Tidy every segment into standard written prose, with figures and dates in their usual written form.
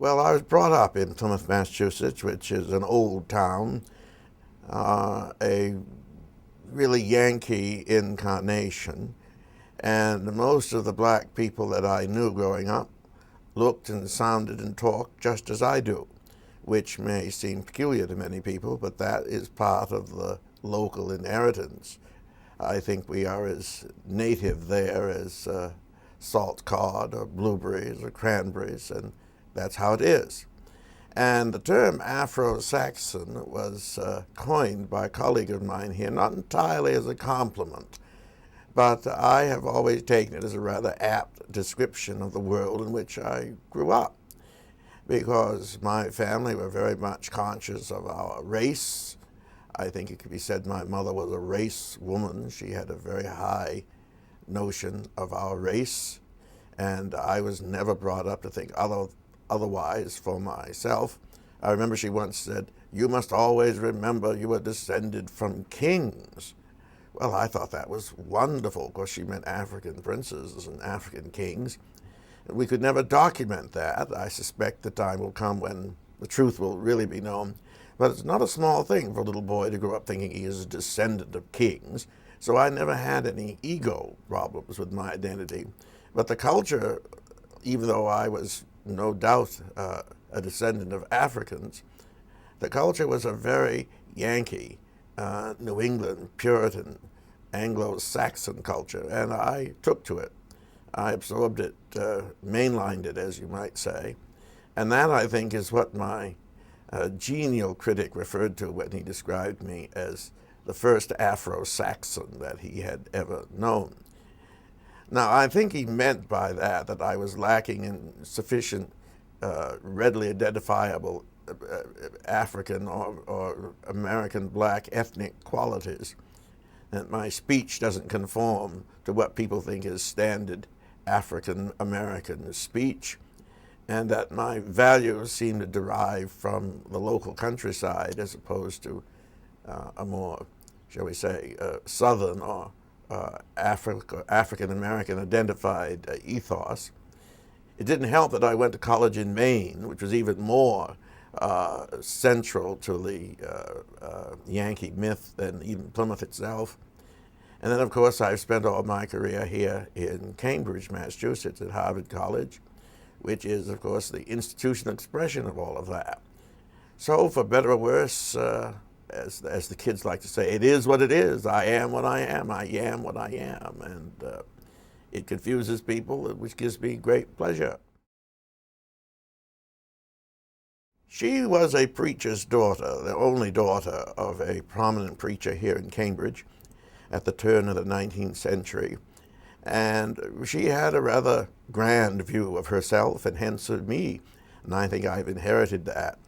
Well, I was brought up in Plymouth, Massachusetts, which is an old town, a really Yankee incarnation, and most of the black people that I knew growing up looked and sounded and talked just as I do, which may seem peculiar to many people, but that is part of the local inheritance. I think we are as native there as salt cod or blueberries or cranberries, and that's how it is. And the term Afro-Saxon was coined by a colleague of mine here, not entirely as a compliment, but I have always taken it as a rather apt description of the world in which I grew up, because my family were very much conscious of our race. I think it could be said my mother was a race woman. She had a very high notion of our race, and I was never brought up to think otherwise for myself. I remember she once said, "You must always remember you are descended from kings." Well, I thought that was wonderful, because she meant African princes and African kings. We could never document that. I suspect the time will come when the truth will really be known. But it's not a small thing for a little boy to grow up thinking he is a descendant of kings. So I never had any ego problems with my identity. But the culture, even though I was no doubt a descendant of Africans, the culture was a very Yankee, New England, Puritan, Anglo-Saxon culture, and I took to it. I absorbed it, mainlined it, as you might say. And that, I think, is what my genial critic referred to when he described me as the first Afro-Saxon that he had ever known. Now, I think he meant by that I was lacking in sufficient readily identifiable African or American black ethnic qualities, that my speech doesn't conform to what people think is standard African American speech, and that my values seem to derive from the local countryside as opposed to a more, shall we say, Southern or African American identified ethos. It didn't help that I went to college in Maine, which was even more central to the Yankee myth than even Plymouth itself. And then, of course, I've spent all my career here in Cambridge, Massachusetts, at Harvard College, which is, of course, the institutional expression of all of that. So, for better or worse, as the kids like to say, it is what it is. I am what I am. I am what I am. And it confuses people, which gives me great pleasure. She was a preacher's daughter, the only daughter of a prominent preacher here in Cambridge at the turn of the 19th century. And she had a rather grand view of herself and hence of me, and I think I've inherited that.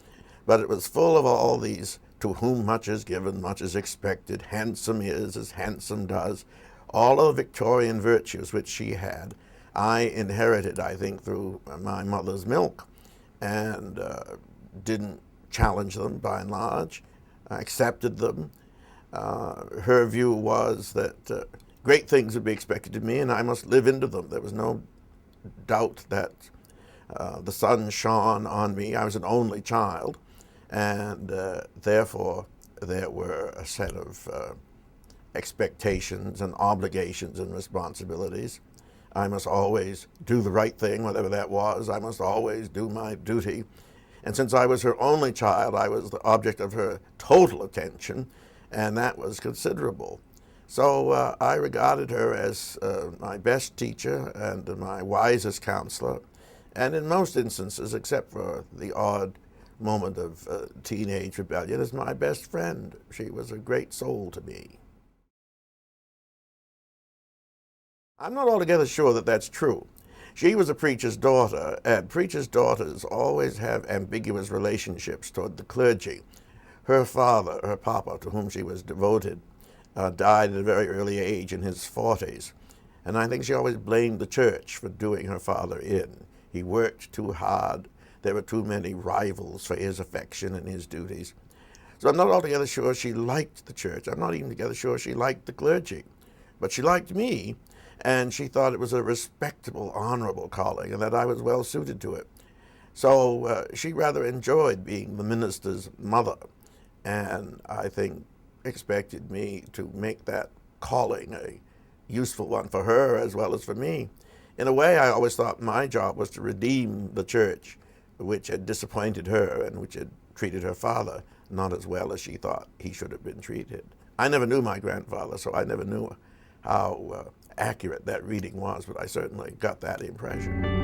But it was full of all these, to whom much is given, much is expected, handsome is as handsome does, all of the Victorian virtues which she had, I inherited, I think, through my mother's milk, and didn't challenge them by and large. I accepted them. Her view was that great things would be expected of me, and I must live into them. There was no doubt that the sun shone on me. I was an only child, and therefore there were a set of expectations and obligations and responsibilities. I must always do the right thing, whatever that was. I must always do my duty. And since I was her only child, I was the object of her total attention, and that was considerable. So I regarded her as my best teacher and my wisest counselor, and in most instances, except for the odd moment of teenage rebellion, as my best friend. She was a great soul to me. I'm not altogether sure that that's true. She was a preacher's daughter, and preacher's daughters always have ambiguous relationships toward the clergy. Her father, her papa, to whom she was devoted, died at a very early age in his 40s. And I think she always blamed the church for doing her father in. He worked too hard. There were too many rivals for his affection and his duties. So I'm not altogether sure she liked the church. I'm not even together sure she liked the clergy. But she liked me, and she thought it was a respectable, honorable calling, and that I was well suited to it. So she rather enjoyed being the minister's mother, and I think expected me to make that calling a useful one for her as well as for me. In a way, I always thought my job was to redeem the church, which had disappointed her and which had treated her father not as well as she thought he should have been treated. I never knew my grandfather, so I never knew how accurate that reading was, but I certainly got that impression.